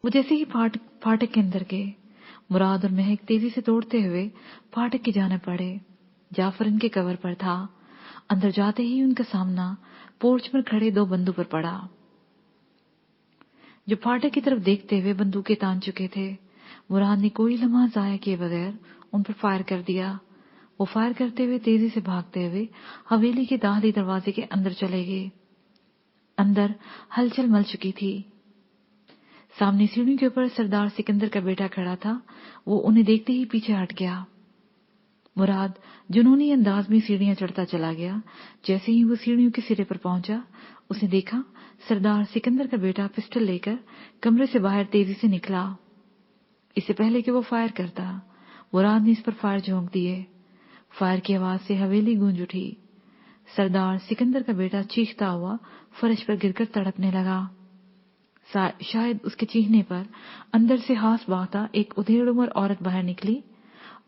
वो जैसे ही फाटक के अंदर गए, मुराद और महक तेजी से दौड़ते हुए फाटक की जाने पड़े। जाफर इनके कवर पर था। अंदर जाते ही उनका सामना पोर्च पर खड़े दो बंदूक पर पड़ा, जो फाटक की तरफ देखते हुए बंदूकें तान चुके थे। मुराद ने कोई लम्हा जाया किए बगैर उन पर फायर कर दिया। वो फायर करते हुए तेजी से भागते हुए हवेली के दाखिली दरवाजे के अंदर चले गए। अंदर हलचल मच चुकी थी। सामने सीढ़ी के ऊपर सरदार सिकंदर का बेटा खड़ा था। वो उन्हें देखते ही पीछे हट गया। मुराद जुनूनी अंदाज में सीढ़ियां चढ़ता चला गया। जैसे ही वो सीढ़ियों के सिरे पर पहुंचा, उसने देखा सरदार सिकंदर का बेटा पिस्टल लेकर कमरे से बाहर तेजी से निकला। इससे पहले कि वो फायर करता, मुराद ने इस पर फायर झोंक दिए। फायर की आवाज से हवेली गूंज उठी। सरदार सिकंदर का बेटा चीखता हुआ फर्श पर गिरकर तड़पने लगा। शायद उसके चीखने पर अंदर से हास बहाता एक उधेड़ उम्र औरत बाहर निकली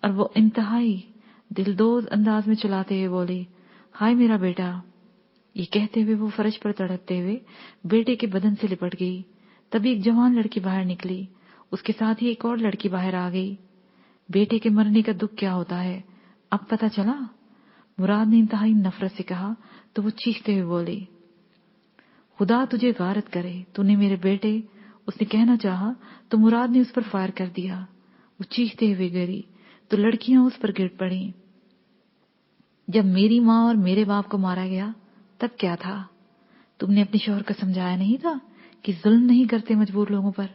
और वो इंतहाई दिलदोज अंदाज में चलाते हुए बोली, हाय मेरा बेटा। ये कहते हुए वो फर्श पर तड़पते हुए बेटे के बदन से लिपट गई। तभी एक जवान लड़की बाहर निकली। उसके साथ ही एक और लड़की बाहर आ गई। बेटे के मरने का दुख क्या होता है अब पता चला? मुराद ने इंतहाई नफरत से कहा तो वो चीखते हुए बोली, खुदा तुझे गारत करे, तूने मेरे बेटे। उसने कहना चाहा तो मुराद ने उस पर फायर कर दिया। वो चीखते हुए गिरी तो लड़कियां उस पर गिर पड़ी। जब मेरी माँ और मेरे बाप को मारा गया तब क्या था? तुमने अपने शौहर को समझाया नहीं था कि जुल्म नहीं करते मजबूर लोगों पर?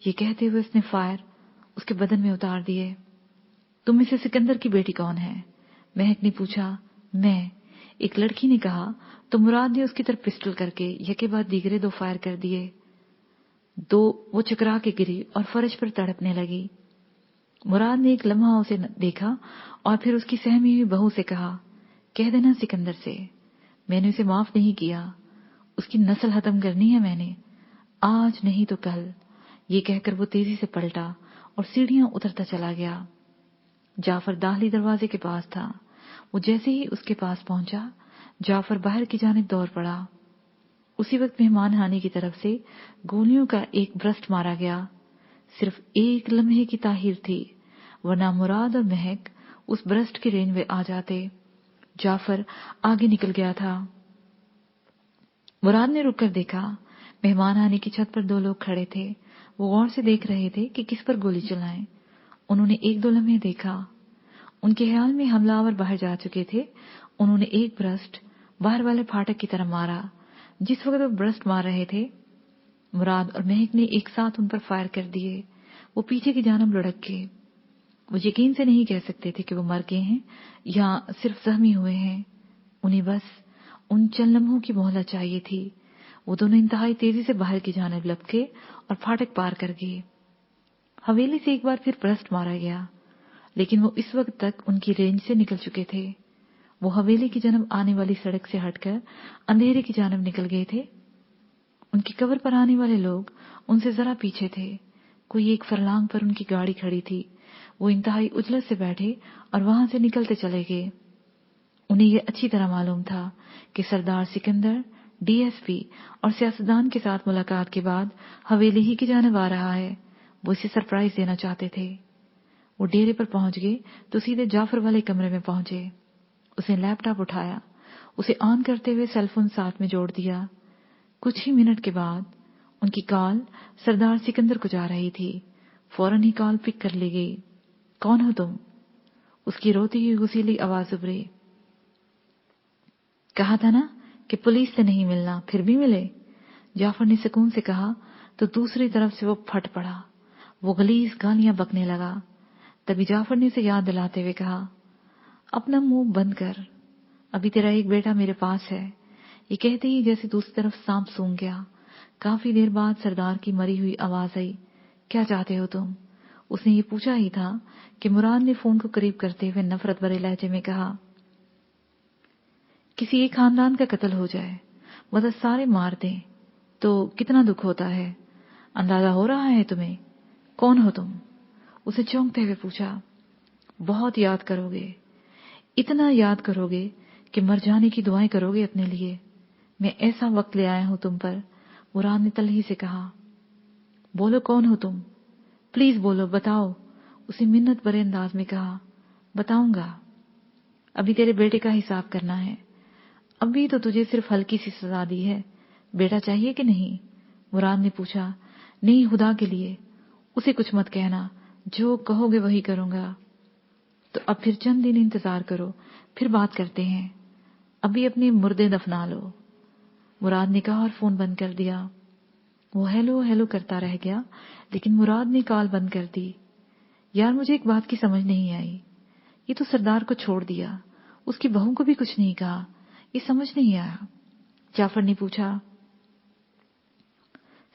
ये कहते हुए उसने फायर उसके बदन में उतार दिए। तुम में से सिकंदर की बेटी कौन है? महक ने पूछा। मैं, एक लड़की ने कहा तो मुराद ने उसकी तरफ पिस्टल करके यके बाद दीगरे दो फायर कर दिए। दो वो चकरा के गिरी और फर्श पर तड़पने लगी। मुराद ने एक लम्हा उसे देखा और फिर उसकी सहमी हुई बहू से कहा, कह देना सिकंदर से मैंने उसे माफ नहीं किया। उसकी नस्ल खत्म करनी है मैंने, आज नहीं तो कल। ये कहकर वो तेजी से पलटा और सीढ़ियां उतरता चला गया। जाफर दाखिली दरवाजे के पास था। वो जैसे ही उसके पास पहुंचा, जाफर बाहर की जानिब दौड़ पड़ा। उसी वक्त मेहमान खाने की तरफ से गोलियों का एक ब्रस्ट मारा गया। सिर्फ एक लम्हे की ताहीर थी, वरना मुराद और महक उस ब्रस्ट की रेंज में आ जाते। जाफर आगे निकल गया था। मुराद ने रुककर देखा। मेहमान खाने की छत पर दो लोग खड़े थे। वो गौर से देख रहे थे कि किस पर गोली चलाएं। उन्होंने एक दो लम्हे देखा। उनके ख्याल में हमलावर बाहर जा चुके थे। उन्होंने एक ब्रस्ट बाहर वाले फाटक की तरफ मारा। जिस वक्त वो ब्रस्ट मार रहे थे, मुराद और महक ने एक साथ उन पर फायर कर दिए। वो पीछे की जानब लुढ़क गए। वो यकीन से नहीं कह सकते थे कि वो मर गए हैं या सिर्फ जख्मी हुए हैं। उन्हें बस उन चंद लम्हों की मोहलत चाहिए थी। वो दोनों इंतहाई तेजी से बाहर की जानब लपके और फाटक पार कर गए। हवेली से एक बार फिर ब्रस्ट मारा गया, लेकिन वो इस वक्त तक उनकी रेंज से निकल चुके थे। वो हवेली की जानब आने वाली सड़क से हटकर अंधेरे की जानब निकल गए थे। उनके कवर पर आने वाले लोग उनसे जरा पीछे थे। कोई एक फरलांग पर उनकी गाड़ी खड़ी थी। वो इंतहाई उजलत से बैठे और वहां से निकलते चले गए। उन्हें यह अच्छी तरह मालूम था कि सरदार सिकंदर डीएसपी और सियासतदान के साथ मुलाकात के बाद हवेली ही की जानब आ रहा है। वो इसे सरप्राइज देना चाहते थे। वो डेरे पर पहुंच गए तो सीधे जाफर वाले कमरे में पहुंचे। उसने लैपटॉप उठाया, उसे ऑन करते हुए सेलफोन साथ में जोड़ दिया। कुछ ही मिनट के बाद उनकी कॉल सरदार सिकंदर को जा रही थी। फौरन ही कॉल पिक कर ली गई। कौन हो तुम? उसकी रोती हुई गुसीली आवाज उभरी। कहा था ना कि पुलिस से नहीं मिलना, फिर भी मिले। जाफर ने सुकून से कहा तो दूसरी तरफ से वो फट पड़ा। वो गलीज गालियां बकने लगा। तभी जाफर ने उसे याद दिलाते हुए कहा, अपना मुंह बंद कर, अभी तेरा एक बेटा मेरे पास है। ये कहते ही जैसे दूसरी तरफ सांप सूंघ गया। काफी देर बाद सरदार की मरी हुई आवाज आई, क्या चाहते हो तुम? उसने ये पूछा ही था कि मुराद ने फोन को करीब करते हुए नफरत भरे लहजे में कहा, किसी एक खानदान का कत्ल हो जाए, मतलब सारे मार दें तो कितना दुख होता है। अंदाजा हो रहा है तुम्हें? कौन हो तुम? उसे चौंकते हुए पूछा। बहुत याद करोगे, इतना याद करोगे कि मर जाने की दुआएं करोगे अपने लिए। मैं ऐसा वक्त ले आया हूं तुम पर, मुराद ने तलही से कहा। بولو کون ہو تم، پلیز بولو، بتاؤ، اسے منت بھرے انداز میں کہا۔ بتاؤں گا، ابھی تیرے بیٹے کا حساب کرنا ہے، ابھی تو تجھے صرف ہلکی سی سزا دی ہے، بیٹا چاہیے کہ نہیں؟ مراد نے پوچھا۔ نہیں، خدا کے لیے اسے کچھ مت کہنا، جو کہو گے وہی کروں گا۔ تو اب پھر چند دن انتظار کرو، پھر بات کرتے ہیں، ابھی اپنے مردے دفنا لو، مراد نے کہا اور فون بند کر دیا۔ وہ ہیلو ہیلو کرتا رہ گیا، لیکن مراد نے کال بند کر دی۔ یار مجھے ایک بات کی سمجھ نہیں آئی، یہ تو سردار کو چھوڑ دیا، اس کی بہو کو بھی کچھ نہیں کہا، یہ سمجھ نہیں آیا۔ جعفر نے پوچھا۔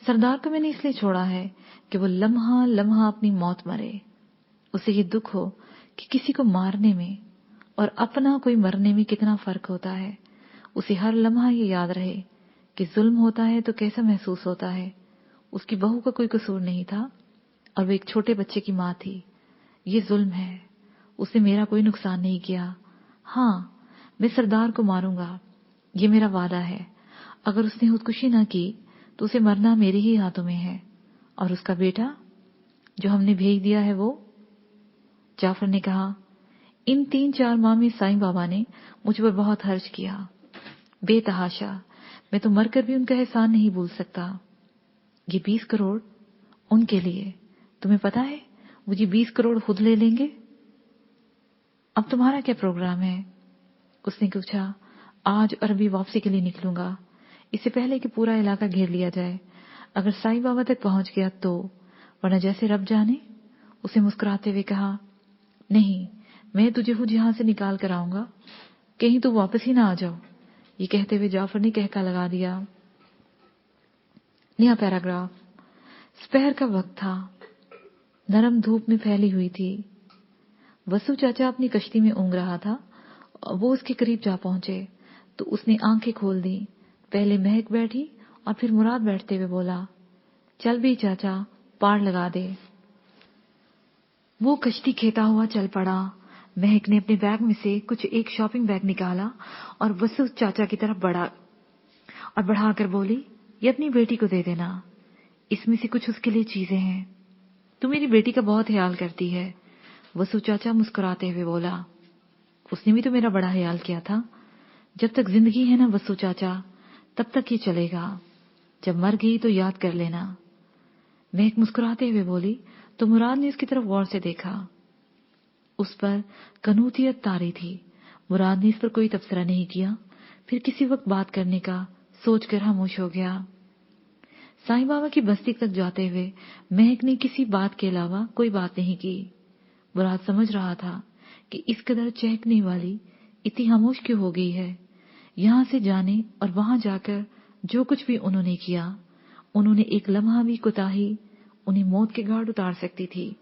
سردار کو میں نے اس لیے چھوڑا ہے کہ وہ لمحہ لمحہ اپنی موت مرے، اسے یہ دکھ ہو کہ کسی کو مارنے میں اور اپنا کوئی مرنے میں کتنا فرق ہوتا ہے، اسے ہر لمحہ یہ یاد رہے کہ ظلم ہوتا ہے تو کیسا محسوس ہوتا ہے۔ اس کی بہو کا کوئی قصور نہیں تھا اور وہ ایک چھوٹے بچے کی ماں تھی۔ یہ ظلم ہے، اس نے میرا کوئی نقصان نہیں کیا۔ ہاں، میں سردار کو ماروں گا، یہ میرا وعدہ ہے۔ اگر اس نے خودکشی نہ کی تو اسے مرنا میرے ہی ہاتھوں میں ہے۔ اور اس کا بیٹا جو ہم نے بھیج دیا ہے وہ؟ جعفر نے کہا، ان 3-4 ماہ میں سائیں بابا نے مجھ پر بہت خرچ کیا، بے تحاشا، میں تو مر کر بھی ان کا احسان نہیں بھول سکتا۔ یہ 20 کروڑ ان کے لیے، تمہیں پتا ہے وہ یہ 20 کروڑ خود لے لیں گے۔ اب تمہارا کیا پروگرام ہے؟ اس نے پوچھا۔ آج اور ابھی واپسی کے لیے نکلوں گا، اس سے پہلے کہ پورا علاقہ گھیر لیا جائے، اگر سائیں بابا تک پہنچ گیا تو، ورنہ جیسے رب جانے۔ اسے مسکراتے ہوئے کہا، نہیں، میں تجھے خود یہاں سے نکال کر آؤں گا، کہیں تو واپس ہی نہ آ جاؤ۔ یہ کہتے ہوئے جعفر نے کہکا لگا دیا۔ نیا پیراگراف۔ سپہر کا وقت تھا، نرم دھوپ میں پھیلی ہوئی تھی۔ وسو چاچا اپنی کشتی میں اونگ رہا تھا، وہ اس کے قریب جا پہنچے تو اس نے آنکھیں کھول دی۔ پہلے مہک بیٹھی اور پھر مراد بیٹھتے ہوئے بولا، چل بھی چاچا، پار لگا دے۔ وہ کشتی کھیتا ہوا چل پڑا۔ مہک نے اپنے بیگ میں سے کچھ ایک شاپنگ بیگ نکالا اور وسو چاچا کی طرف بڑھا کر بولی، یہ اپنی بیٹی کو دے دینا، اس میں سے کچھ اس کے لیے چیزیں ہیں، تو میری بیٹی کا بہت خیال کرتی ہے۔ وسو چاچا مسکراتے ہوئے بولا، اس نے بھی تو میرا بڑا خیال کیا تھا۔ جب تک زندگی ہے نا وسو چاچا، تب تک یہ چلے گا، جب مر گئی تو یاد کر لینا۔ مہک مسکراتے ہوئے بولی تو مراد نے اس کی طرف غور سے دیکھا۔ اس پر کنوتیت طاری تھی۔ مراد نے اس پر کوئی تبصرہ نہیں کیا، پھر کسی وقت بات کرنے کا سوچ کر خاموش ہو گیا۔ سائیں بابا کی بستی تک جاتے ہوئے مہک نے کسی بات کے علاوہ کوئی بات نہیں کی۔ مراد سمجھ رہا تھا کہ اس قدر چہکنے والی اتنی خاموش کیوں ہو گئی ہے۔ یہاں سے جانے اور وہاں جا کر جو کچھ بھی انہوں نے کیا، انہوں نے ایک لمحہ بھی کوتاہی انہیں موت کے گھاٹ اتار سکتی تھی۔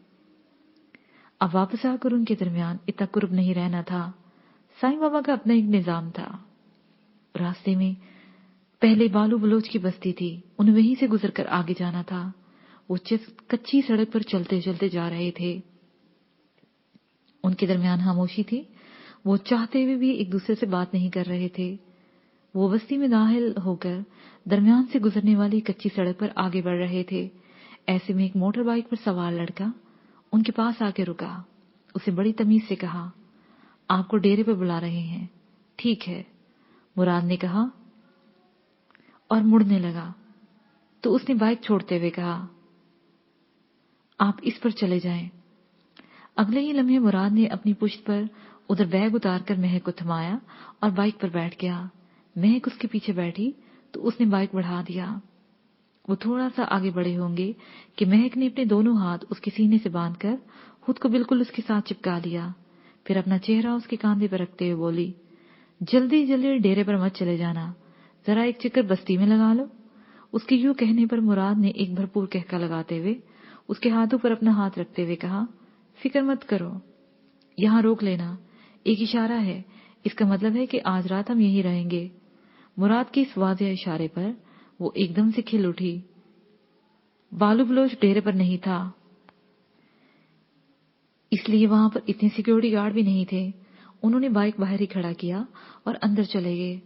اب واپس آ کر ان کے درمیان اتنا قرب نہیں رہنا تھا۔ سائیں بابا کا اپنا ایک نظام تھا۔ راستے میں پہلے بالو بلوچ کی بستی تھی، انہیں وہیں سے گزر کر آگے جانا تھا۔ وہ کچی سڑک پر چلتے چلتے جا رہے تھے، ان کے درمیان خاموشی تھی، وہ چاہتے ہوئے بھی ایک دوسرے سے بات نہیں کر رہے تھے۔ وہ بستی میں داخل ہو کر درمیان سے گزرنے والی کچی سڑک پر آگے بڑھ رہے تھے۔ ایسے میں ایک موٹر بائیک پر سوار لڑکا ان کے پاس آ کے رکا۔ اسے بڑی تمیز سے کہا، آپ کو ڈیرے پہ بلا رہے ہیں۔ ٹھیک ہے، مراد نے کہا اور مڑنے لگا تو اس نے بائک چھوڑتے ہوئے کہا، آپ اس پر چلے جائیں۔ اگلے ہی لمحے مراد نے اپنی پشت پر ادھر بیگ اتار کر مہک کو تھمایا اور بائک پر بیٹھ گیا۔ مہک اس کے پیچھے بیٹھی تو اس نے بائک بڑھا دیا۔ وہ تھوڑا سا آگے بڑھے ہوں گے کہ مہک نے اپنے دونوں ہاتھ اس کے سینے سے باندھ کر خود کو بالکل اس کے ساتھ چپکا لیا، پھر اپنا چہرہ اس کے کاندھے پر رکھتے ہوئے بولی، جلدی جلدی ڈیرے پر مت چلے جانا، ذرا ایک چکر بستی میں لگا لو۔ اس کے یوں کہنے پر مراد نے ایک بھرپور کہکا لگاتے ہوئے اس کے ہاتھوں پر اپنا ہاتھ رکھتے ہوئے کہا، فکر مت کرو، یہاں روک لینا، ایک اشارہ ہے، اس کا مطلب ہے کہ آج رات ہم یہیں رہیں گے۔ مراد کے اس واضح اشارے پر وہ ایک دم سے کھل اٹھی۔ بالو بلوچ ڈیرے پر نہیں تھا، اس لیے وہاں پر اتنے سیکیورٹی گارڈ بھی نہیں تھے۔ انہوں نے بائک باہر ہی کھڑا کیا اور اندر چلے گئے۔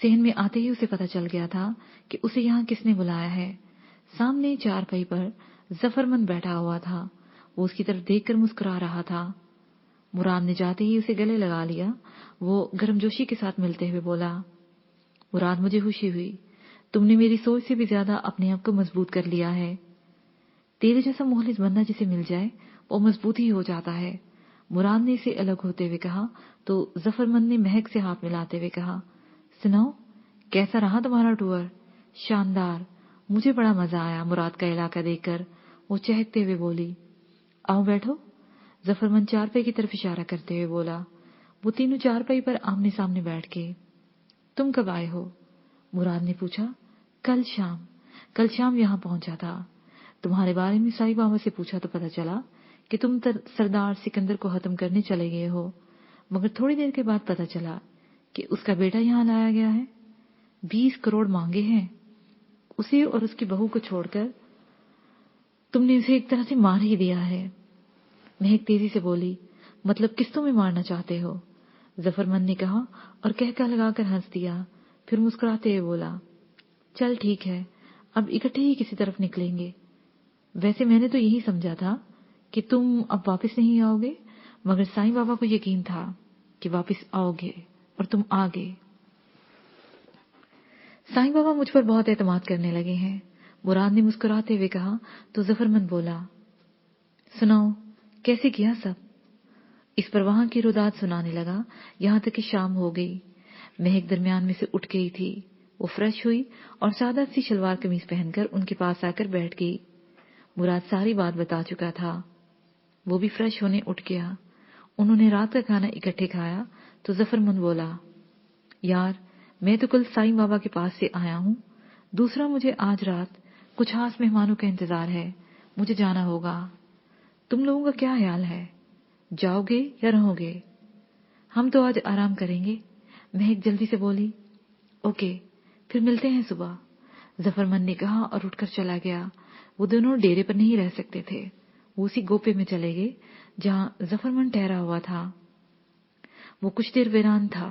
صحن میں آتے ہی اسے پتہ چل گیا تھا کہ اسے یہاں کس نے بلایا ہے۔ सामने चारपाई पर जफरमंद बैठा हुआ था। वो उसकी तरफ देखकर मुस्कुरा रहा था। मुराद ने जाते ही उसे गले लगा लिया। वो गर्मजोशी के साथ मिलते हुए बोला, मुराद, मुझे खुशी हुई। तुमने मेरी सोच से भी ज्यादा अपने आप को मजबूत कर लिया है। तेरे जैसा मुखलिस बंदा जिसे मिल जाए वो मजबूत ही हो जाता है। मुराद ने इसे अलग होते हुए कहा तो जफरमंद ने महक से हाथ मिलाते हुए कहा, सुनाओ, कैसा रहा तुम्हारा टूर? शानदार, मुझे बड़ा मजा आया मुराद का इलाका देखकर। वो चहकते हुए बोली, आओ बैठो। जफरमंद चारपाई की तरफ इशारा करते हुए बोला। वो तीनों चारपाई पर आमने सामने बैठ गए। तुम कब आए हो? मुराद ने पूछा। कल शाम यहाँ पहुंचा था। तुम्हारे बारे में साईं बाबा से पूछा तो पता चला कि तुम सरदार सिकंदर को खत्म करने चले गए हो, मगर थोड़ी देर के बाद पता चला कि उसका बेटा यहाँ लाया गया है। 20 करोड़ मांगे हैं उसे और उसकी बहू को छोड़कर। तुमने उसे एक तरह से मार ही दिया है। महक तेजी से बोली, मतलब किस्तों में मारना चाहते हो? जफरमंद ने कहा और कहका लगाकर हंस दिया। फिर मुस्कुराते हुए बोला, चल ठीक है, अब इकट्ठे ही किसी तरफ निकलेंगे। वैसे मैंने तो यही समझा था कि तुम अब वापस नहीं आओगे, मगर साईं बाबा को यकीन था कि वापस आओगे और तुम आ गए। साईं बाबा मुझ पर बहुत एतमाद करने लगे हैं, मुराद ने मुस्कुराते हुए कहा तो जफरमंद बोला, सुनाओ, कैसे किया सब? इस पर वहां की रुदाद सुनाने लगा। यहां तक कि शाम हो गई। महक दरमियान में से उठ गई थी। वो फ्रेश हुई और सादा सी शलवार कमीज पहनकर उनके पास आकर बैठ गई। मुराद सारी बात बता चुका था। वो भी फ्रेश होने उठ गया। उन्होंने रात का खाना इकट्ठे खाया तो जफरमंद बोला, यार, मैं तो कल साईं बाबा के पास से आया हूँ। दूसरा, मुझे आज रात कुछ खास मेहमानों का इंतजार है, मुझे जाना होगा। तुम लोगों का क्या ख्याल है, जाओगे या रहोगे? हम तो आज आराम करेंगे। महक जल्दी से बोली, ओके, फिर मिलते हैं सुबह। जफरमंद ने कहा और उठकर चला गया। वो दोनों डेरे पर नहीं रह सकते थे। वो उसी गोपे में चले गए जहां जफरमंद ठहरा हुआ था। वो कुछ देर वीरान था।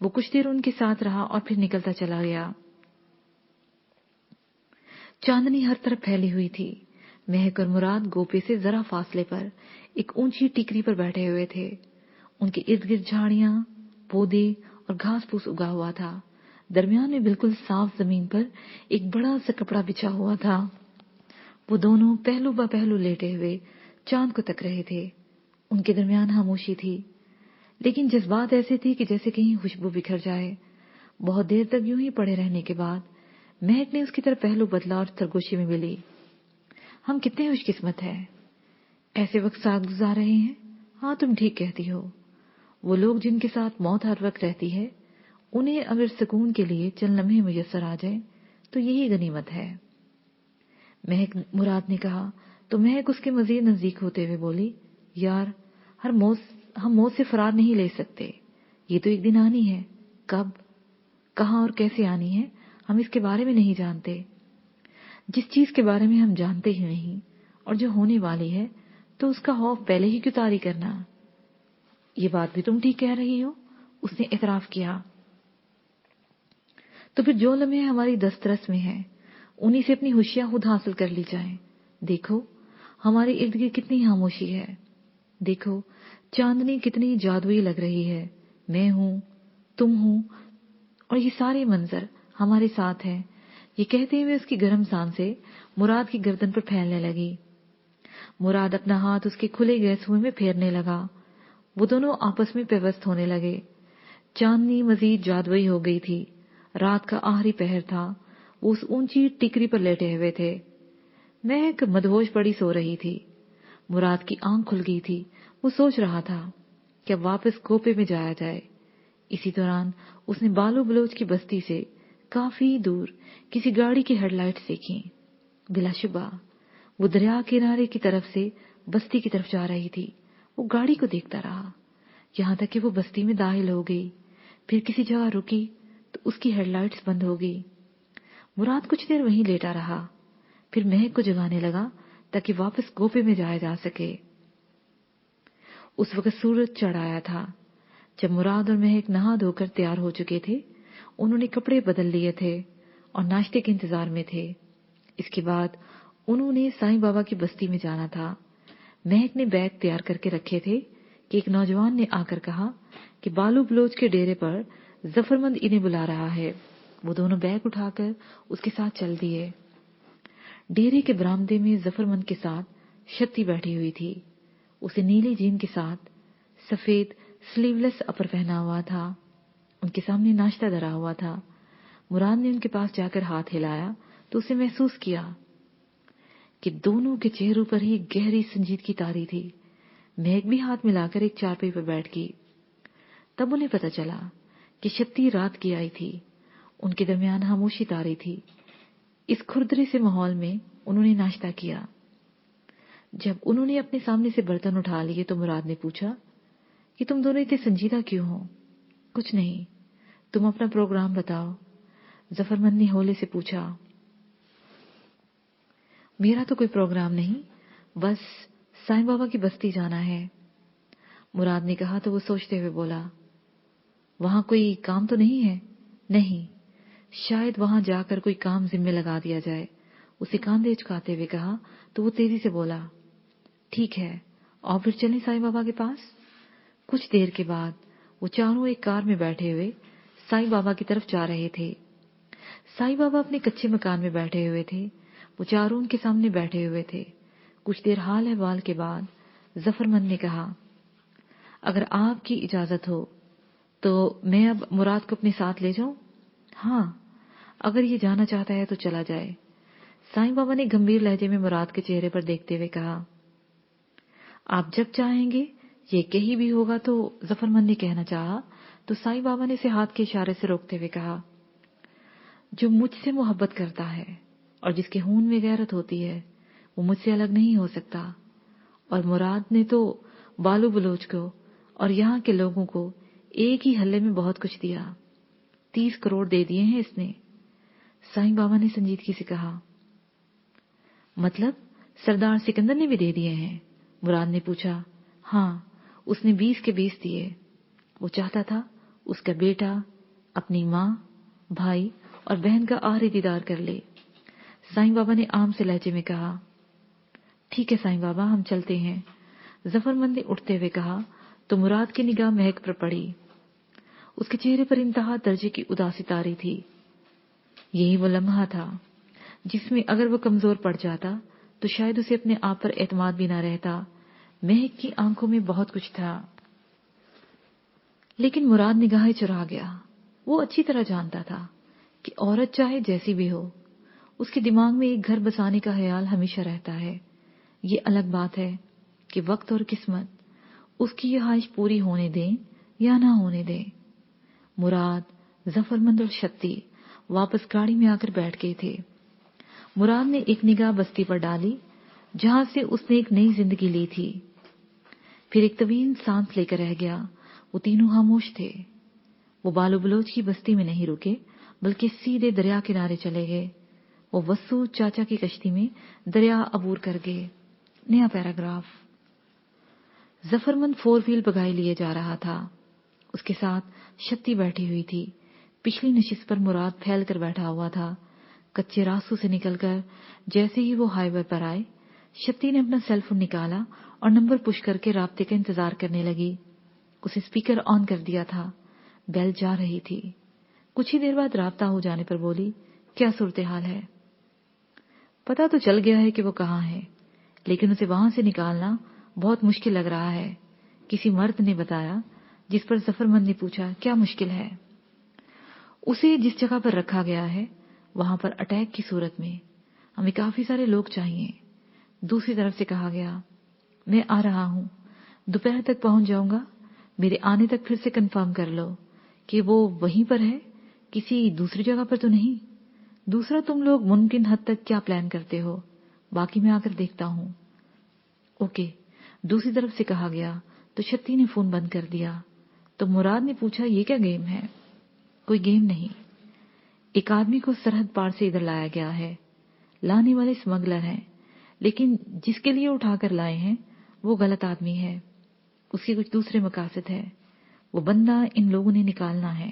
वो कुछ देर उनके साथ रहा और फिर निकलता चला गया। चांदनी हर तरफ फैली हुई थी। महक और मुराद गोपे से जरा फासले पर एक ऊंची टिकरी पर बैठे हुए थे। उनके इर्द गिर्द झाड़ियां, पौधे और घास फूस उगा हुआ था। दरमियान में बिल्कुल साफ जमीन पर एक बड़ा सा कपड़ा बिछा हुआ था। वो दोनों पहलू ब पहलू लेटे हुए चांद को तक रहे थे। उनके दरमियान खामोशी थी, लेकिन जज्बात ऐसे थे कि जैसे कहीं खुशबू बिखर जाए। बहुत देर तक यूं ही पड़े रहने के बाद महक ने उसकी तरफ पहलू बदला और सरगोशी में मिली। हम कितने खुशकिस्मत हैं, ऐसे वक्त साथ गुजार रहे हैं। हाँ, तुम ठीक कहती हो। वो लोग जिनके साथ मौत हर वक्त रहती है, उन्हें अगर सुकून के लिए चंद लम्हे मुयस्सर आ जाए तो यही गनीमत है। महक, मुराद ने कहा तो महक उसके मजीद नजदीक होते हुए बोली, यार, हम मौत से फरार नहीं ले सकते। ये तो एक दिन आनी है। कब, कहाँ और कैसे आनी है, हम इसके बारे में नहीं जानते। जिस चीज के बारे में हम जानते ही नहीं और जो होने वाली है, तो उसका खौफ पहले ही क्यों तारी करना? ये बात भी तुम ठीक कह रही हो, उसने इतराफ किया। तो फिर जो लम्हे हमारी दस्तरस में हैं, उन्हीं से अपनी होशियां खुद हासिल कर ली जाएं। देखो, हमारे इर्द गिर्द कितनी खामोशी है। देखो, चांदनी कितनी जादुई लग रही है। मैं हूं, तुम हो, और ये सारे मंजर हमारे साथ हैं। ये कहते हुए उसकी गर्म सांसें मुराद की गर्दन पर फैलने लगी। मुराद अपना हाथ उसके खुले गए सुएं में फेरने लगा। वो दोनों आपस में पेवस्त होने लगे। चांदनी मजीद जादुई हो गई थी। रात का आखिरी पहर था। वो उस ऊंची टिकरी पर लेटे हुए थे। महक मदहोश पड़ी सो रही थी। मुराद की आंख खुल गई थी। वो सोच रहा था कि अब वापस कोपे में जाया जाए। इसी दौरान उसने बालू बलोच की बस्ती से काफी दूर किसी गाड़ी की हेडलाइट्स देखी। बिलाशुबा वो दरिया किनारे की तरफ से बस्ती की तरफ जा रही थी। वो गाड़ी को देखता रहा यहां तक कि वो बस्ती में दाखिल हो गई। फिर किसी जगह रुकी तो उसकी हेडलाइट्स बंद हो गई। मुराद कुछ देर वहीं लेटा रहा। फिर महक को जगाने लगा ताकि वापस गोपे में जाया जा सके। उस वक्त सूरज चढ़ आया था। जब मुराद और महक नहा धोकर तैयार हो चुके थे, उन्होंने कपड़े बदल लिए थे और नाश्ते के इंतजार में थे। اس کے بعد انہوں نے سائیں بابا کی بستی میں جانا تھا۔ مہک نے بیگ تیار کر کے رکھے تھے کہ ایک نوجوان نے آ کر کہا کہ بالو بلوچ کے ڈیرے پر ظفرمند انہیں بلا رہا ہے۔ وہ دونوں بیگ اٹھا کر اس کے ساتھ چل دیے۔ ڈیرے کے برآمدے میں ظفرمند کے ساتھ شتی بیٹھی ہوئی تھی۔ اسے نیلی جین کے ساتھ سفید سلیو لیس اپر پہنا ہوا تھا۔ ان کے سامنے ناشتہ دھرا ہوا تھا۔ مراد نے ان کے پاس جا کر ہاتھ ہلایا تو اسے محسوس کیا کہ دونوں کے چہروں پر ہی گہری سنجیدگی طاری تھی۔ مہک بھی ہاتھ ملا کر ایک چارپائی پر بیٹھ گئی۔ تب انہیں پتہ چلا کہ شتی رات کی آئی تھی۔ ان کے درمیان خاموشی طاری تھی۔ اس کھردرے سے ماحول میں انہوں نے ناشتہ کیا۔ جب انہوں نے اپنے سامنے سے برتن اٹھا لیے تو مراد نے پوچھا کہ تم دونوں اتنے سنجیدہ کیوں ہو؟ کچھ نہیں، تم اپنا پروگرام بتاؤ، ظفرمند نے ہولے سے پوچھا۔ میرا تو کوئی پروگرام نہیں، بس سائیں بابا کی بستی جانا ہے، مراد نے کہا تو وہ سوچتے ہوئے بولا، وہاں کوئی کام تو نہیں ہے؟ نہیں، شاید وہاں جا کر کوئی کام ذمہ لگا دیا جائے، اسے کاندھے اچکاتے ہوئے کہا تو وہ تیزی سے بولا، ٹھیک ہے، اور پھر چلیں سائیں بابا کے پاس۔ کچھ دیر کے بعد وہ چاروں ایک کار میں بیٹھے ہوئے سائیں بابا کی طرف جا رہے تھے۔ سائیں بابا اپنے کچے مکان میں بیٹھے ہوئے تھے۔ وہ چاروں ان کے سامنے بیٹھے ہوئے تھے۔ کچھ دیر حال احوال کے بعد ظفرمند نے کہا، اگر آپ کی اجازت ہو تو میں اب مراد کو اپنے ساتھ لے جاؤں؟ ہاں، اگر یہ جانا چاہتا ہے تو چلا جائے، سائیں بابا نے گمبھیر لہجے میں مراد کے چہرے پر دیکھتے ہوئے کہا۔ آپ جب چاہیں گے، یہ کہیں بھی ہوگا تو ظفرمند نے کہنا چاہا تو سائیں بابا نے اسے ہاتھ کے اشارے سے روکتے ہوئے کہا، جو مجھ سے محبت کرتا ہے اور جس کے خون میں غیرت ہوتی ہے وہ مجھ سے الگ نہیں ہو سکتا، اور مراد نے تو بالو بلوچ کو اور یہاں کے لوگوں کو ایک ہی ہلے میں بہت کچھ دیا، 30 کروڑ دے دیے ہیں اس نے۔ سائیں بابا نے سنجیدگی سے کہا، مطلب سردار سکندر نے بھی دے دیے ہیں؟ مراد نے پوچھا۔ ہاں، اس نے 20 کے 20 دیے۔ وہ چاہتا تھا اس کا بیٹا اپنی ماں، بھائی اور بہن کا آخری دیدار کر لے۔ سائیں بابا نے عام سے لہجے میں کہا، ٹھیک ہے سائیں بابا، ہم چلتے ہیں۔ ظفرمند نے اٹھتے ہوئے کہا تو مراد کی نگاہ مہک پر پڑی۔ اس کے چہرے پر انتہا درجے کی اداسی طاری تھی۔ یہی وہ لمحہ تھا جس میں اگر وہ کمزور پڑ جاتا تو شاید اسے اپنے آپ پر اعتماد بھی نہ رہتا۔ مہک کی آنکھوں میں بہت کچھ تھا، لیکن مراد نگاہیں چرا گیا۔ وہ اچھی طرح جانتا تھا کہ عورت چاہے جیسی بھی ہو، اس کے دماغ میں ایک گھر بسانے کا خیال ہمیشہ رہتا ہے۔ یہ الگ بات ہے کہ وقت اور قسمت اس کی یہ خواہش پوری ہونے دیں یا نہ ہونے دیں۔ مراد، ظفرمند اور شتی واپس گاڑی میں آ کر بیٹھ گئے تھے۔ مراد نے ایک نگاہ بستی پر ڈالی جہاں سے اس نے ایک نئی زندگی لی تھی، پھر ایک طویل سانس لے کر رہ گیا۔ وہ تینوں خاموش تھے۔ وہ بالو بلوچ کی بستی میں نہیں رکے بلکہ سیدھے دریا کنارے چلے گئے۔ وہ وسو چاچا کی کشتی میں دریا عبور کر گئے۔ نیا پیراگراف۔ ظفرمند 4 وہیل بگائی لیے جا رہا تھا۔ اس کے ساتھ شتی بیٹھی ہوئی تھی۔ پچھلی نشست پر مراد پھیل کر بیٹھا ہوا تھا۔ کچے راستوں سے نکل کر جیسے ہی وہ ہائی وے پر آئے، شتی نے اپنا سیل فون نکالا اور نمبر پش کر کے رابطے کا انتظار کرنے لگی۔ اسے اسپیکر آن کر دیا تھا۔ بیل جا رہی تھی۔ کچھ ہی دیر بعد رابطہ ہو جانے پر بولی، کیا صورتحال ہے؟ پتا تو چل گیا ہے کہ وہ کہاں ہے، لیکن اسے وہاں سے نکالنا بہت مشکل لگ رہا ہے، کسی مرد نے بتایا۔ جس پر ظفرمند نے پوچھا، کیا مشکل ہے؟ اسے جس جگہ پر رکھا گیا ہے وہاں پر اٹیک کی صورت میں ہمیں کافی سارے لوگ چاہیے۔ دوسری طرف سے کہا گیا، میں آ رہا ہوں، دوپہر تک پہنچ جاؤں گا، میرے آنے تک پھر سے کنفرم کر لو کہ وہ وہیں پر ہے، کسی دوسری جگہ پر تو نہیں۔ دوسرا، تم لوگ ممکن حد تک کیا پلان کرتے ہو، باقی میں آ کر دیکھتا ہوں۔ اوکے، دوسری طرف سے کہا گیا تو شتی نے فون بند کر دیا۔ تو مراد نے پوچھا، یہ کیا گیم ہے؟ کوئی گیم نہیں، ایک آدمی کو سرحد پار سے ادھر لایا گیا ہے۔ لانے والے اسمگلر ہیں، لیکن جس کے لیے اٹھا کر لائے ہیں وہ غلط آدمی ہے، اس کے کچھ دوسرے مقاصد ہے۔ وہ بندہ ان لوگوں نے نکالنا ہے۔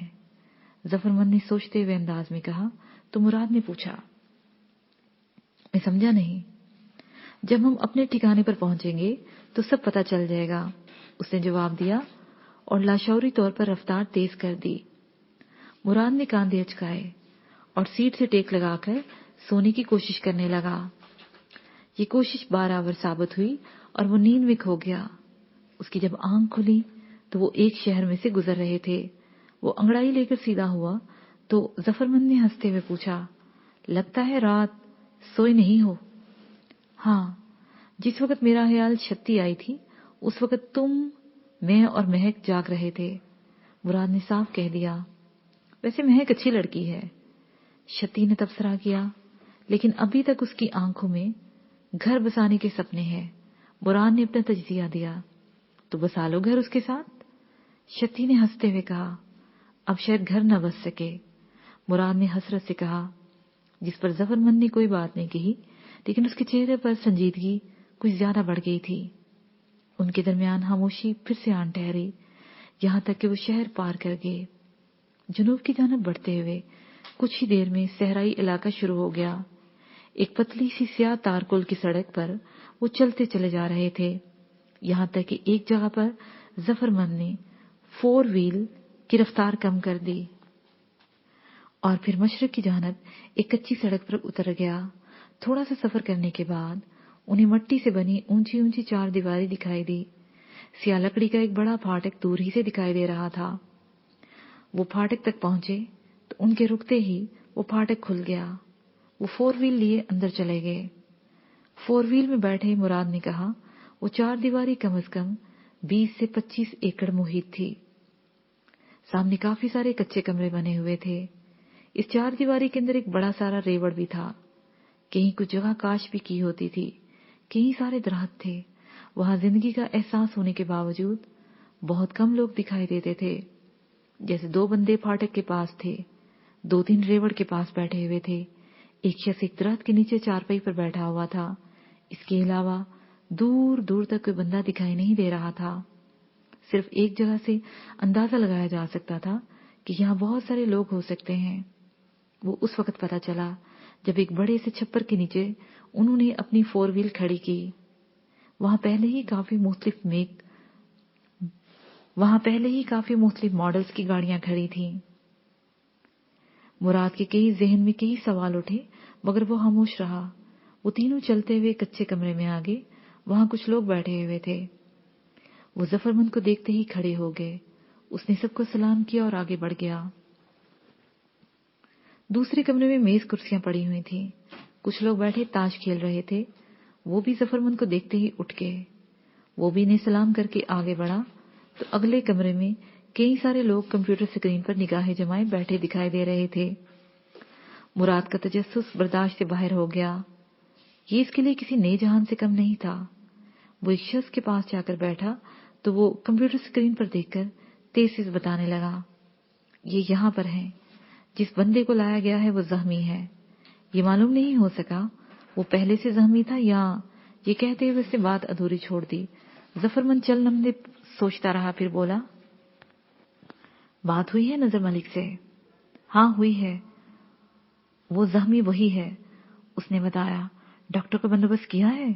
ظفرمند نے سوچتے ہوئے انداز میں کہا تو مراد نے پوچھا، मैं समझा नहीं। जब हम अपने ठिकाने पर पहुंचेंगे तो सब पता चल जाएगा, उसने जवाब दिया और लाशौरी तौर पर रफ्तार तेज कर दी। मुराद ने कांधे अचकाए और सीट से टेक लगाकर सोने की कोशिश करने लगा। ये कोशिश बराबर साबित हुई और वो नींद में खो गया। उसकी जब आंख खुली तो वो एक शहर में से गुजर रहे थे। वो अंगड़ाई लेकर सीधा हुआ तो जफरमंद ने हंसते हुए पूछा, लगता है रात सोए नहीं हो? हाँ, जिस वक्त मेरा ख्याल छत्ती आई थी उस वक्त तुम, मैं और महक जाग रहे थे। मुराद ने साफ कह दिया। वैसे महक अच्छी लड़की है, शती ने तबसरा किया, लेकिन अभी तक उसकी आंखों में घर बसाने के सपने हैं। मुराद ने अपना तजजिया दिया। तो बसा लो घर उसके साथ, शती ने हंसते हुए कहा। अब शायद घर न बस सके, मुराद ने हसरत से कहा, जिस पर जफरमंद ने कोई बात नहीं कही, लेकिन उसके चेहरे पर संजीदगी कुछ ज्यादा बढ़ गई थी। उनके दरमियान खामोशी फिर से आन ठहरी, यहां तक कि वो शहर पार कर गए। जुनूब की जानब बढ़ते हुए कुछ ही देर में सहराई इलाका शुरू हो गया। एक पतली सी स्याह तारकोल की सड़क पर वो चलते चले जा रहे थे, यहां तक कि एक जगह पर जफरमंद ने 4 व्हील की रफ्तार कम कर दी और फिर मशरक की जानब एक कच्ची सड़क पर उतर गया। थोड़ा सा सफर करने के बाद उन्हें मट्टी से बनी ऊंची ऊंची 4 दीवारी दिखाई दी। सिया लकड़ी का एक बड़ा फाटक दूर ही से दिखाई दे रहा था। वो फाटक तक पहुंचे तो उनके रुकते ही वो फाटक खुल गया। वो 4 व्हील लिए अंदर चले गए। 4 व्हील में बैठे मुराद ने कहा, वो 4 दीवारी कम से कम 20 से 25 एकड़ मुहित थी। सामने काफी सारे कच्चे कमरे बने हुए थे। इस 4 दीवारी के अंदर एक बड़ा सारा रेवड़ भी था। कहीं कुछ जगह काश भी की होती थी, कहीं सारे दरख्त थे। वहां जिंदगी का एहसास होने के बावजूद बहुत कम लोग दिखाई देते थे। जैसे 2 बंदे फाटक के पास थे, 2-3 रेवड़ के पास बैठे हुए थे। एक शख्स एक दरख्त के नीचे चारपाई पर बैठा हुआ था। इसके अलावा दूर दूर तक कोई बंदा दिखाई नहीं दे रहा था। सिर्फ एक जगह से अंदाजा लगाया जा सकता था कि यहाँ बहुत सारे लोग हो सकते हैं। वो उस वक्त पता चला जब एक बड़े से छप्पर के नीचे उन्होंने अपनी 4 व्हील खड़ी की। वहां पहले ही काफी मुख्तलिफ मॉडल्स की गाड़ियां खड़ी थीं। मुराद के कई जहन में कई सवाल उठे, मगर वो खामोश रहा। वो तीनों चलते हुए कच्चे कमरे में आ गए। वहां कुछ लोग बैठे हुए थे। वो जफरमंद को देखते ही खड़े हो गए। उसने सबको सलाम किया और आगे बढ़ गया। दूसरे कमरे में मेज कुर्सियां पड़ी हुई थी। कुछ लोग बैठे ताश खेल रहे थे। वो भी जफरमंद को देखते ही उठ गए। वो भी इन्हें सलाम करके आगे बढ़ा तो अगले कमरे में कई सारे लोग कंप्यूटर स्क्रीन पर निगाहें जमाए बैठे दिखाई दे रहे थे। मुराद का तजस्सुस बर्दाश्त से बाहर हो गया। ये इसके लिए किसी नए जहान से कम नहीं था। वो एक शख्स के पास जाकर बैठा तो वो कंप्यूटर स्क्रीन पर देखकर तेज से बताने लगा, ये यहाँ पर है। जिस बंदे को लाया गया है वो जख्मी है। ये मालूम नहीं हो सका वो पहले से जख्मी था या। ये कहते हुए उसने बात अधूरी छोड़ दी। जफरमंद चल नमदे सोचता रहा, फिर बोला, बात हुई है नजर मलिक से? हाँ हुई है, वो जख्मी वही है, उसने बताया। डॉक्टर का बंदोबस्त किया है?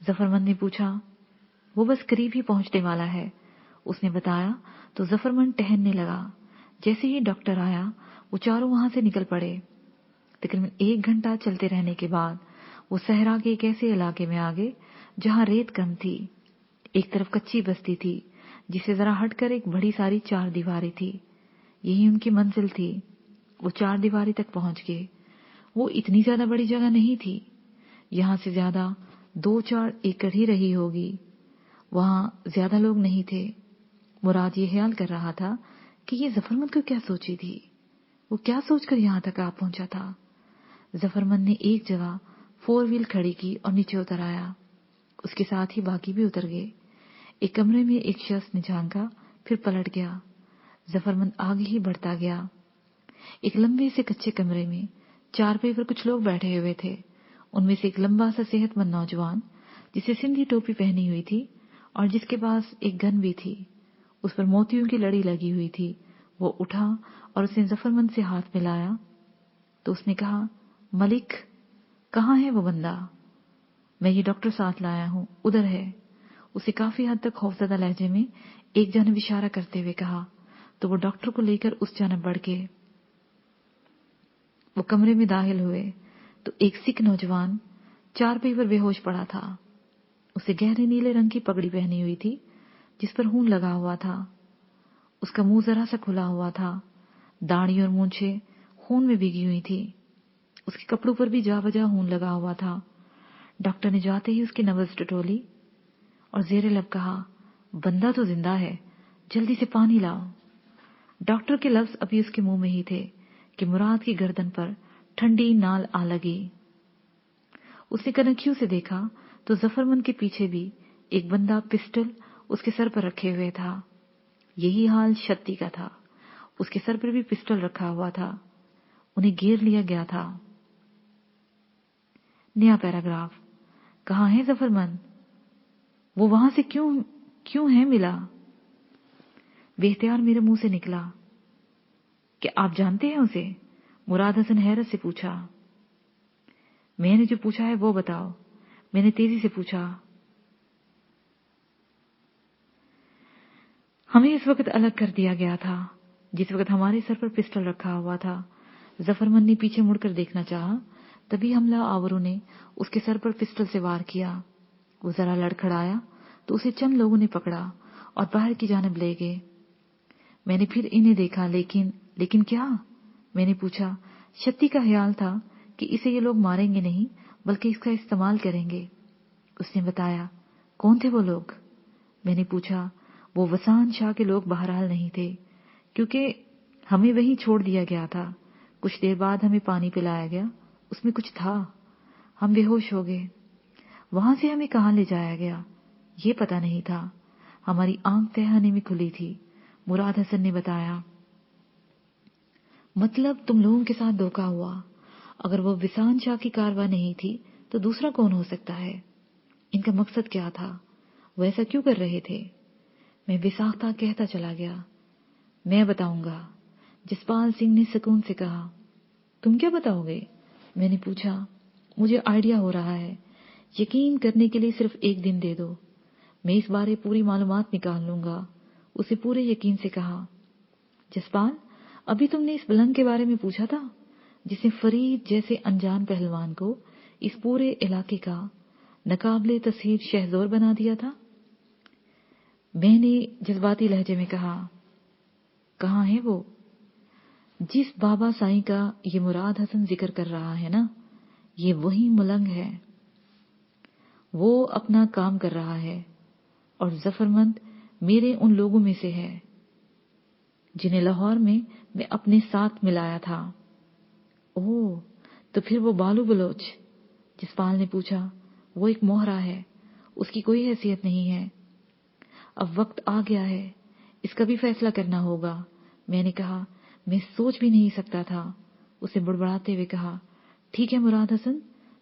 जफरमंद ने पूछा। वो बस करीब ही पहुंचने वाला है, उसने बताया। तो जफरमंद टहलने लगा। जैसे ही डॉक्टर आया वो चारों वहां से निकल पड़े। तकरीबन 1 घंटा चलते रहने के बाद वो सहरा के एक ऐसे इलाके में आ गए जहां रेत कम थी। एक तरफ कच्ची बस्ती थी जिसे जरा हटकर एक बड़ी सारी 4 दीवारें थी। यही उनकी मंजिल थी। वो 4 दीवारी तक पहुंच गए। वो इतनी ज्यादा बड़ी जगह नहीं थी, यहां से ज्यादा 2-4 एकड़ ही रही होगी। वहां ज्यादा लोग नहीं थे। मुराद ये ख्याल कर रहा था कि ये जफरमंद को क्या सोची थी, वो क्या सोचकर यहां तक आ पहुंचा था। जफरमंद ने एक जगह 4 व्हील खड़ी की और नीचे उतर आया। उसके साथ ही बाकी भी उतर गए। एक कमरे में एक शख्स ने झांका, फिर पलट गया। जफरमंद आगे ही बढ़ता गया। एक लंबे से कच्चे कमरे में चारपाई पर कुछ लोग बैठे हुए थे। उनमें से एक लंबा सा सेहतमंद नौजवान जिसे सिंधी टोपी पहनी हुई थी और जिसके पास एक गन भी थी, उस पर मोतियों की लड़ी लगी हुई थी, वो उठा और उसने जफरमंद से हाथ मिलाया। तो उसने कहा, मलिक। کہاں ہے وہ بندہ؟ میں یہ ڈاکٹر ساتھ لایا ہوں، ادھر ہے، اسے کافی حد تک خوفزدہ لہجے میں ایک جانب اشارہ کرتے ہوئے کہا تو وہ ڈاکٹر کو لے کر اس جانب بڑھ گئے۔ وہ کمرے میں داخل ہوئے تو ایک سکھ نوجوان چارپائی پر بے ہوش پڑا تھا۔ اسے گہرے نیلے رنگ کی پگڑی پہنی ہوئی تھی جس پر خون لگا ہوا تھا۔ اس کا منہ ذرا سا کھلا ہوا تھا، داڑھی اور مونچھیں خون میں بھیگی ہوئی تھی، اس کے کپڑوں پر بھی جا بجا خون لگا ہوا تھا۔ ڈاکٹر نے جاتے ہی اس کی نبض ٹٹولی اور زیر لب کہا، بندہ تو زندہ ہے، جلدی سے پانی لاؤ۔ ڈاکٹر کے لفظ ابھی اس کے منہ میں ہی تھے کہ مراد کی گردن پر ٹھنڈی نال آ لگی۔ اس نے کنکھیوں سے دیکھا تو ظفرمند کے پیچھے بھی ایک بندہ پسٹل اس کے سر پر رکھے ہوئے تھا۔ یہی حال شتی کا تھا، اس کے سر پر بھی پسٹل رکھا ہوا تھا، انہیں گھیر لیا گیا تھا۔ نیا پیراگراف۔ کہاں ہے ظفرمند؟ وہ وہاں سے کیوں ہے ملا؟ بے اختیار میرے منہ سے نکلا، کہ آپ جانتے ہیں اسے؟ مراد حسن حیرت سے پوچھا۔ میں نے جو پوچھا ہے وہ بتاؤ، میں نے تیزی سے پوچھا۔ ہمیں اس وقت الگ کر دیا گیا تھا جس وقت ہمارے سر پر پسٹل رکھا ہوا تھا۔ ظفرمند نے پیچھے مڑ کر دیکھنا چاہا، تبھی حملہ آوروں نے اس کے سر پر پسٹل سے وار کیا۔ وہ ذرا لڑکھڑایا تو اسے چند لوگوں نے پکڑا اور باہر کی جانب لے گئے۔ میں نے پھر انہیں دیکھا، لیکن کیا؟ میں نے پوچھا۔ شتی کا خیال تھا کہ اسے یہ لوگ ماریں گے نہیں بلکہ اس کا استعمال کریں گے۔ اس نے بتایا۔ کون تھے وہ لوگ؟ میں نے پوچھا۔ وہ وسان شاہ کے لوگ بہرحال نہیں تھے، کیونکہ ہمیں وہیں چھوڑ دیا گیا تھا۔ کچھ دیر بعد ہمیں پانی پلایا گیا، اس میں کچھ تھا، ہم بے ہوش ہو گئے۔ وہاں سے ہمیں کہاں لے جایا گیا یہ پتہ نہیں تھا، ہماری آنکھ تہانے میں کھلی تھی۔ مراد حسن نے بتایا۔ مطلب تم لوگوں کے ساتھ دھوکا ہوا؟ اگر وہ وسان شاہ کی کارروائی نہیں تھی تو دوسرا کون ہو سکتا ہے؟ ان کا مقصد کیا تھا؟ وہ ایسا کیوں کر رہے تھے؟ میں بے ساختہ کہتا چلا گیا۔ میں بتاؤں گا، جسپال سنگھ نے سکون سے کہا۔ تم کیا بتاؤ گے؟ میں نے پوچھا۔ مجھے آئیڈیا ہو رہا ہے، یقین کرنے کے لیے صرف ایک دن دے دو، میں اس بارے پوری معلومات نکال لوں گا۔ اسے پورے یقین سے کہا۔ جسپال، ابھی تم نے اس بلنگ کے بارے میں پوچھا تھا جس نے فرید جیسے انجان پہلوان کو اس پورے علاقے کا ناقابل تصحیح شہزور بنا دیا تھا؟ میں نے جذباتی لہجے میں کہا۔ کہاں ہے وہ؟ جس بابا سائیں کا یہ مراد حسن ذکر کر رہا ہے نا، یہ وہی ملنگ ہے۔ وہ اپنا کام کر رہا ہے اور ظفرمند میرے ان لوگوں میں سے ہے جنہیں لاہور میں اپنے ساتھ ملایا تھا۔ اوہ، تو پھر وہ بالو بلوچ؟ جسپال نے پوچھا۔ وہ ایک موہرا ہے، اس کی کوئی حیثیت نہیں ہے۔ اب وقت آ گیا ہے، اس کا بھی فیصلہ کرنا ہوگا۔ میں نے کہا۔ میں سوچ بھی نہیں سکتا تھا۔ اسے بڑبڑاتے ہوئے کہا۔ ٹھیک ہے مراد حسن،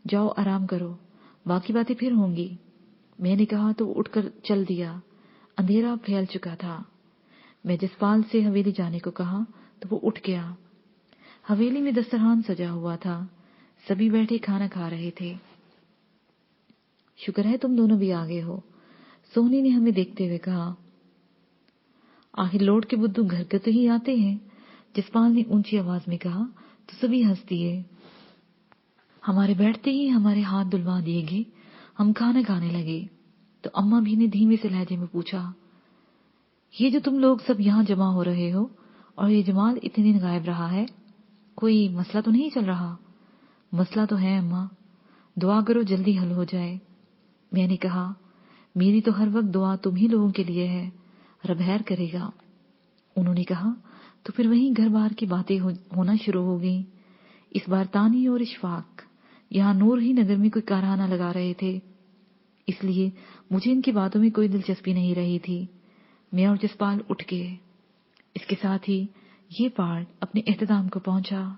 جاؤ آرام کرو، باقی باتیں پھر ہوں گی۔ میں نے کہا تو اٹھ کر چل دیا۔ اندھیرا پھیل چکا تھا۔ میں جسپال سے حویلی جانے کو کہا تو وہ اٹھ گیا۔ حویلی میں دسترخوان سجا ہوا تھا، سبھی بیٹھے کھانا کھا رہے تھے۔ شکر ہے تم دونوں بھی آگے ہو، سونی نے ہمیں دیکھتے ہوئے کہا۔ آخر لوٹ کے بدھو گھر کے تو ہی آتے ہیں، جسپال نے اونچی آواز میں کہا تو سبھی ہنس دیے۔ ہمارے بیٹھتے ہی ہمارے ہاتھ دھلوا دیے گئے، ہم کھانا کھانے لگے تو اماں بھی نے دھیمے سے لہجے میں پوچھا، یہ جو تم لوگ سب یہاں جمع ہو رہے ہو اور یہ جمال اتنے دن غائب رہا ہے، کوئی مسئلہ تو نہیں چل رہا؟ مسئلہ تو ہے اماں، دعا کرو جلدی حل ہو جائے۔ میں نے کہا، میری تو ہر وقت دعا تم ہی لوگوں کے لیے ہے، رب خیر کرے گا۔ انہوں نے کہا، تو پھر وہیں گھر بار کی باتیں ہونا شروع ہو گئیں۔ اس بار تانی اور اشفاق یہاں نور ہی نگر میں کوئی کارخانہ لگا رہے تھے، اس لیے مجھے ان کی باتوں میں کوئی دلچسپی نہیں رہی تھی۔ میں اور جسپال اٹھ گئے۔ اس کے ساتھ ہی یہ پارٹ اپنے اختتام کو پہنچا۔